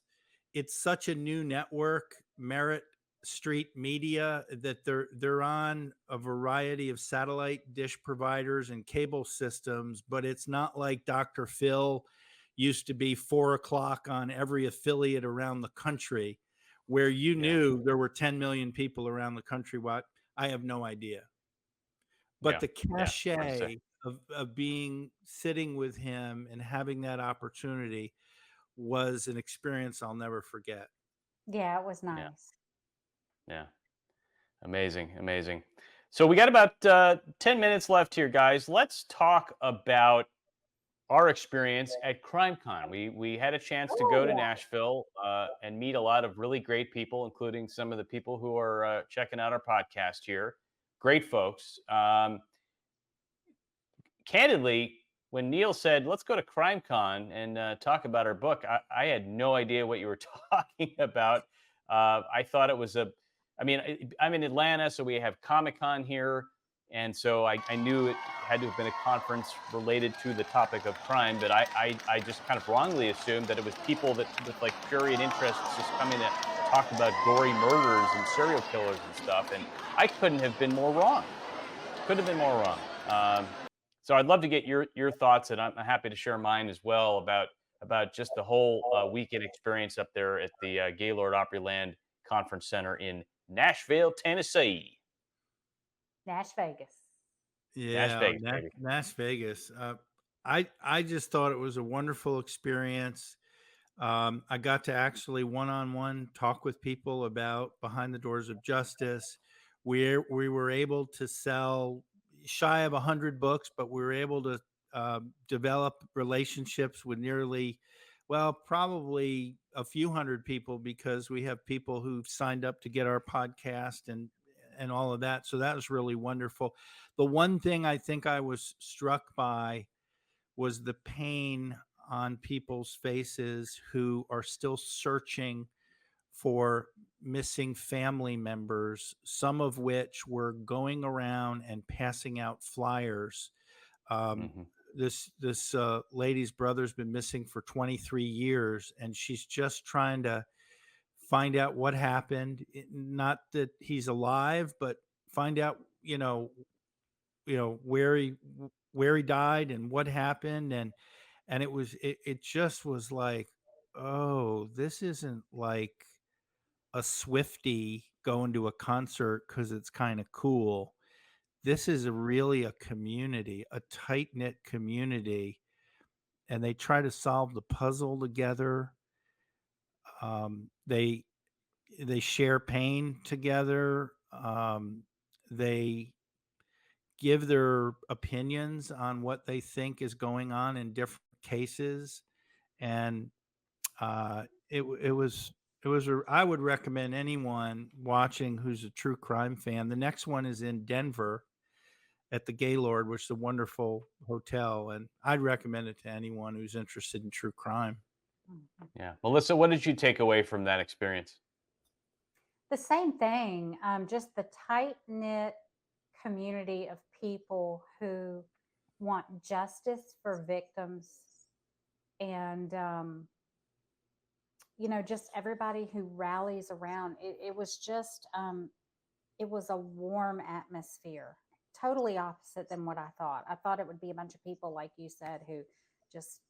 it's such a new network, Merit Street Media, that they're on a variety of satellite dish providers and cable systems, but it's not like Dr. Phil used to be 4 o'clock on every affiliate around the country, where you Yeah. knew there were 10 million people around the country. What? I have no idea. But Yeah. the Yeah. Hard to say. cachet of being sitting with him and having that opportunity was an experience I'll never forget. Yeah, it was Yeah. nice. Yeah. Amazing, amazing. So we got about 10 minutes left here, guys. Let's talk about our experience at CrimeCon. We had a chance to Oh go to yeah. Nashville and meet a lot of really great people, including some of the people who are checking out our podcast here. Great folks. Candidly, when Neil said, "Let's go to CrimeCon and talk about our book," I had no idea what you were talking about. I thought it was I mean, I'm in Atlanta, so we have Comic Con here. And so I knew it had to have been a conference related to the topic of crime, but I just kind of wrongly assumed that it was people that with like prurient interests just coming to talk about gory murders and serial killers and stuff. And I couldn't have been more wrong. Couldn't have been more wrong. So I'd love to get your thoughts, and I'm happy to share mine as well about just the whole weekend experience up there at the Gaylord Opryland Conference Center in Nashville, Tennessee. Nash Vegas. Nash Yeah, Vegas, baby. Las Vegas. I just thought it was a wonderful experience. I got to actually one-on-one talk with people about Behind the Doors of Justice. We were able to sell shy of 100 books, but we were able to develop relationships with probably a few hundred people, because we have people who've signed up to get our podcast and all of that. So that was really wonderful. The one thing I think I was struck by was the pain on people's faces who are still searching for missing family members, some of which were going around and passing out flyers. Um, Hmm. this lady's brother's been missing for 23 years, and she's just trying to find out what happened. Not that he's alive, but find out, where he died and what happened. And it just was like, oh, this isn't like a Swiftie going to a concert because it's kind of cool. This is really a community, a tight knit community, and they try to solve the puzzle together. They share pain together. They give their opinions on what they think is going on in different cases. And I would recommend anyone watching who's a true crime fan. The next one is in Denver at the Gaylord, which is a wonderful hotel, and I'd recommend it to anyone who's interested in true crime. Mhm. Yeah. Melissa, what did you take away from that experience? The same thing, just the tight knit community of people who want justice for victims, and just everybody who rallies around. It was just it was a warm atmosphere, totally opposite than what I thought. I thought it would be a bunch of people, like you said, who just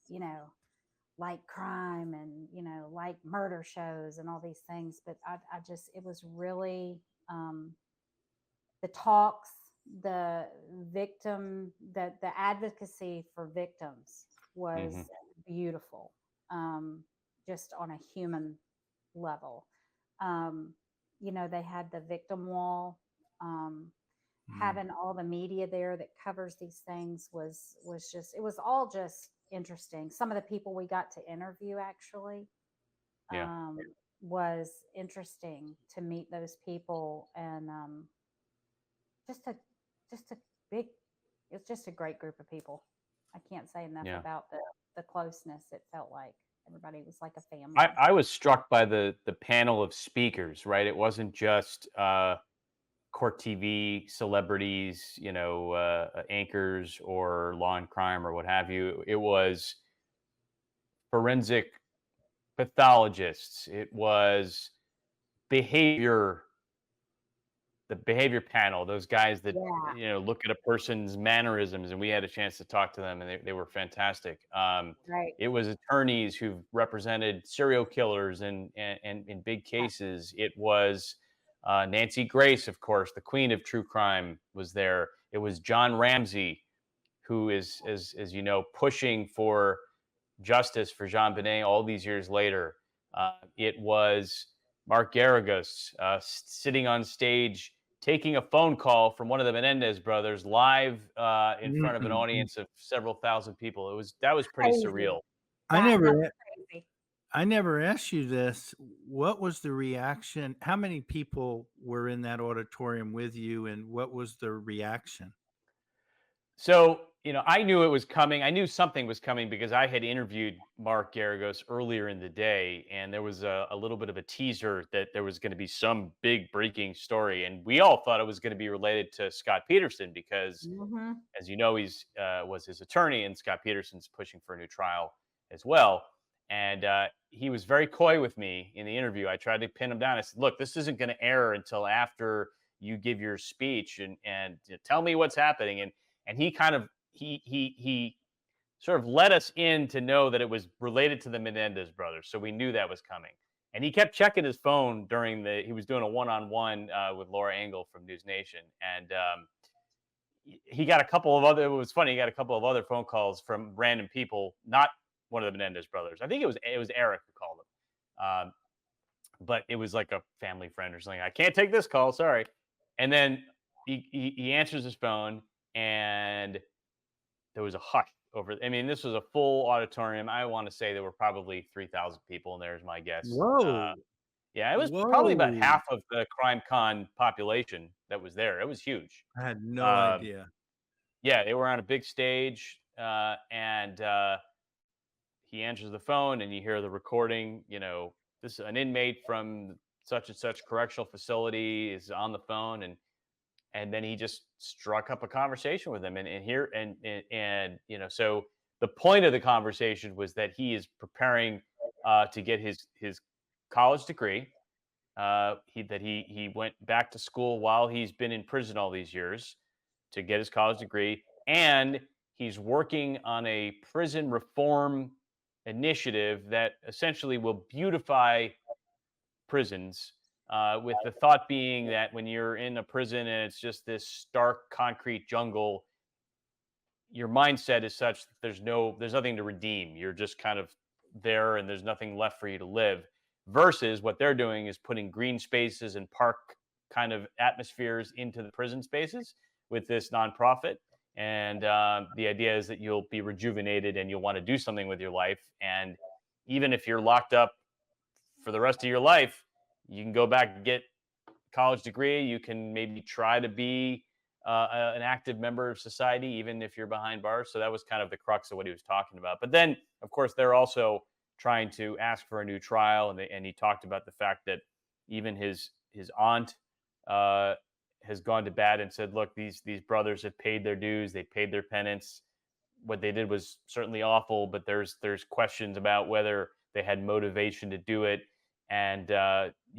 like crime and like murder shows and all these things. But I just, it was really the talks, the the advocacy for victims was Hmm. beautiful, just on a human level. um, they had the victim wall. Mm. Having all the media there that covers these things was just, it was all just interesting. Some of the people we got to interview, actually, Yeah. um, was interesting to meet those people. And just a just a big it's just a great group of people. I can't say enough Yeah. about the closeness. It felt like everybody was like a I, family. I was struck by the panel of speakers, right? It wasn't just court TV celebrities, anchors or law and crime or what have you. It was forensic pathologists. It was behavior the behavior panel, those guys that Yeah, look at a person's mannerisms, and we had a chance to talk to them, and they were fantastic. right. It was attorneys who've represented serial killers and in big Yeah, cases. It was Nancy Grace, of course, the queen of true crime, was there. It was John Ramsey, who is, as you know, pushing for justice for Jean Benet all these years later. It was Mark Garagos sitting on stage taking a phone call from one of the Menendez brothers live in front of an Mm. audience of several thousand people. That was pretty crazy. surreal. I That's never crazy. I never asked you this. What was the reaction? How many people were in that auditorium with you, and what was the reaction? So, I knew it was coming. I knew something was coming because I had interviewed Mark Garagos earlier in the day, and there was a little bit of a teaser that there was going to be some big breaking story. And we all thought it was going to be related to Scott Peterson because, Hmm. as you know, he's was his attorney, and Scott Peterson's pushing for a new trial as well. And he was very coy with me in the interview. I tried to pin him down. I said, "Look, this isn't going to air until after you give your speech, and tell me what's happening." And he kind of he sort of let us in to know that it was related to the Menendez brothers, so we knew that was coming. And he kept checking his phone during he was doing a one-on-one with Laura Engel from News Nation, and he got a couple of other. It was funny. He got a couple of other phone calls from random people, not one of the Menendez brothers. I think it was Eric who called him, but it was like a family friend or something. I can't take this call, sorry. And then he answers his phone, and there was a hush over. I mean, this was a full auditorium. I want to say there were probably 3,000 people in there, is my guess. Whoa. Yeah, it was probably about Whoa. half of the CrimeCon population that was there. It was huge. I had no Um, idea. yeah, they were on a big stage, and he answers the phone, and you hear the recording. This an inmate from such and such correctional facility is on the phone, and then he just struck up a conversation with him, and here and so the point of the conversation was that he is preparing to get his college degree. He went back to school while he's been in prison all these years to get his college degree, and he's working on a prison reform initiative that essentially will beautify prisons, with the thought being that when you're in a prison and it's just this stark concrete jungle, your mindset is such that there's nothing to redeem. You're just kind of there, and there's nothing left for you to live. Versus what they're doing is putting green spaces and park kind of atmospheres into the prison spaces with this nonprofit. And the idea is that you'll be rejuvenated and you'll want to do something with your life. And even if you're locked up for the rest of your life, you can go back and get college degree. You can maybe try to be an active member of society, even if you're behind bars. So that was kind of the crux of what he was talking about. But then, of course, there are also trying to ask for a new trial, and he talked about the fact that even his aunt has gone to bat and said, "Look, these brothers have paid their dues. They paid their penance. What they did was certainly awful, but there's questions about whether they had motivation to do it, and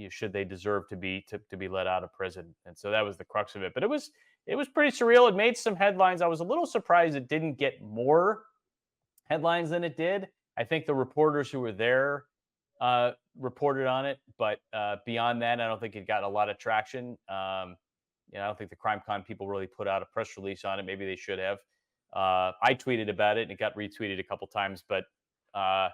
should they deserve to be let out of prison." And so that was the crux of it. But it was pretty surreal. It made some headlines. I was a little surprised it didn't get more headlines than it did. I think the reporters who were there reported on it, but beyond that, I don't think it got a lot of traction. I don't think the CrimeCon people really put out a press release on it. Maybe they should have. I tweeted about it, and it got retweeted a couple times, but I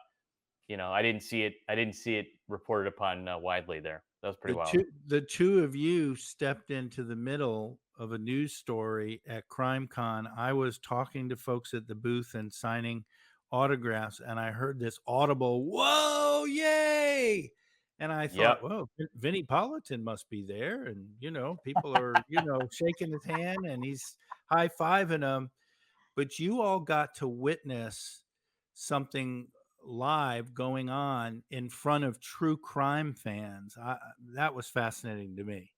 didn't see it. I didn't see it reported upon widely there. That was pretty wild. The two of you stepped into the middle of a news story at CrimeCon. I was talking to folks at the booth and signing autographs, and I heard this audible "Whoa, yay!" And I thought, well, Vinnie Politan must be there, and people are shaking his hand, and he's high-fiving them. But you all got to witness something live going on in front of true crime fans. That was fascinating to me.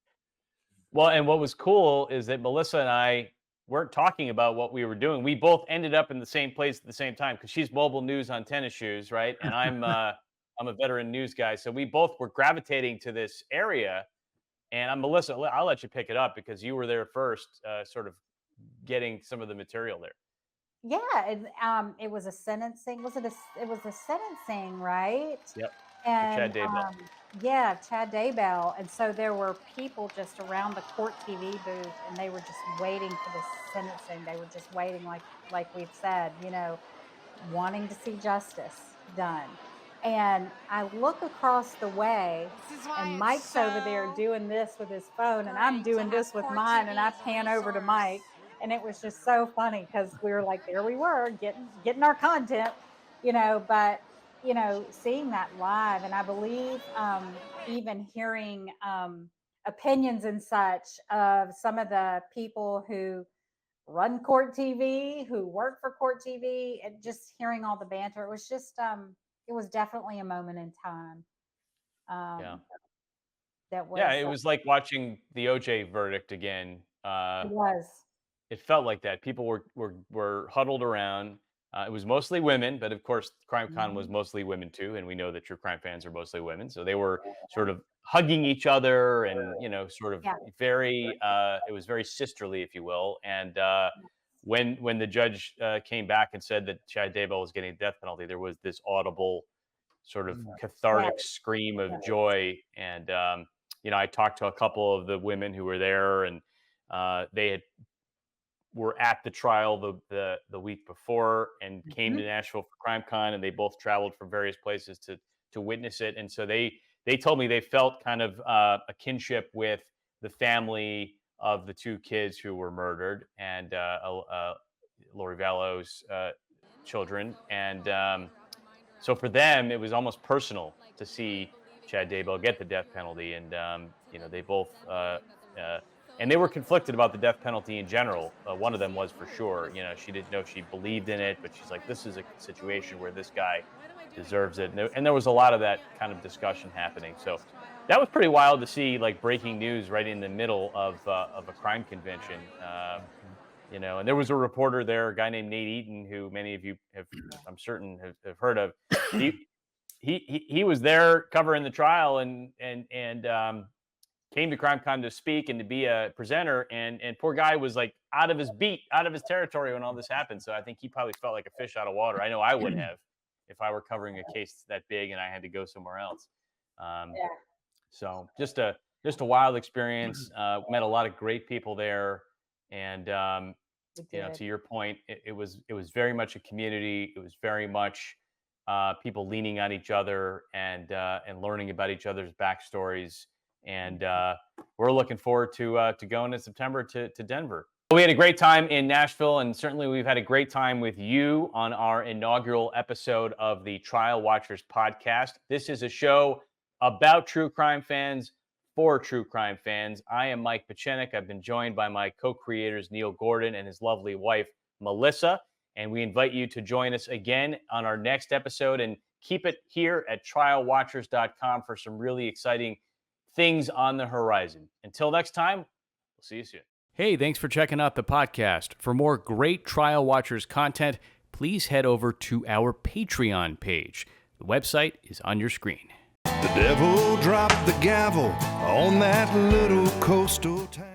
Well, and what was cool is that Melissa and I weren't talking about what we were doing. We both ended up in the same place at the same time, because she's mobile news on tennis shoes, right? And I'm a veteran news guy. So we both were gravitating to this area. And Melissa, I'll let you pick it up because you were there first, sort of getting some of the material there. Yeah, it was a sentencing. It was a sentencing, right? Yep. And Chad Daybell. Yeah, Chad Daybell. And so there were people just around the court TV booth, and they were just waiting for the sentencing. They were just waiting, like we've said, wanting to see justice done. And I look across the way, and Mike's over there doing this with his phone, and I'm doing this with mine, and I pan over to Mike. And it was just so funny because we were like, there we were getting our content, but, seeing that live. And I believe even hearing opinions and such of some of the people who run court TV, who work for court TV, and just hearing all the banter, it was just, it was definitely a moment in time. That was, it was like watching the OJ verdict again. It was. It felt like that. People were huddled around. It was mostly women, but of course, CrimeCon was mostly women too, and we know that true crime fans are mostly women. So they were sort of hugging each other, and sort of very. It was very sisterly, if you will. And when the judge came back and said that Chad Daybell was getting a death penalty, there was this audible, sort of cathartic scream of joy. And I talked to a couple of the women who were there, and they were at the trial the week before and came to Nashville for CrimeCon, and they both traveled from various places to witness it. And so they told me they felt kind of a kinship with the family of the two kids who were murdered, and Lori Vallow's children. And so for them, it was almost personal to see Chad Daybell get the death penalty. And they both and they were conflicted about the death penalty in general. One of them was for sure. She didn't know she believed in it, but she's like, this is a situation where this guy deserves it. And there was a lot of that kind of discussion happening. So that was pretty wild to see, like, breaking news right in the middle of a crime convention. And there was a reporter there, a guy named Nate Eaton, who many of you have, I'm certain, have heard of. He was there covering the trial and came to CrimeCon to speak and to be a presenter, and poor guy was like out of his beat, out of his territory when all this happened. So I think he probably felt like a fish out of water. I know I would have if I were covering a case that big and I had to go somewhere else. So just a wild experience. Met a lot of great people there, and to your point, it was very much a community. It was very much people leaning on each other and learning about each other's backstories. And we're looking forward to going in September to Denver. We had a great time in Nashville, and certainly we've had a great time with you on our inaugural episode of the Trial Watchers podcast. This is a show about true crime fans for true crime fans. I am Mike Petchenik. I've been joined by my co-creators, Neil Gordon and his lovely wife, Melissa. And we invite you to join us again on our next episode, and keep it here at trialwatchers.com for some really exciting things on the horizon. Until next time, we'll see you soon. Hey, thanks for checking out the podcast. For more great Trial Watchers content, please head over to our Patreon page. The website is on your screen. The devil dropped the gavel on that little coastal town.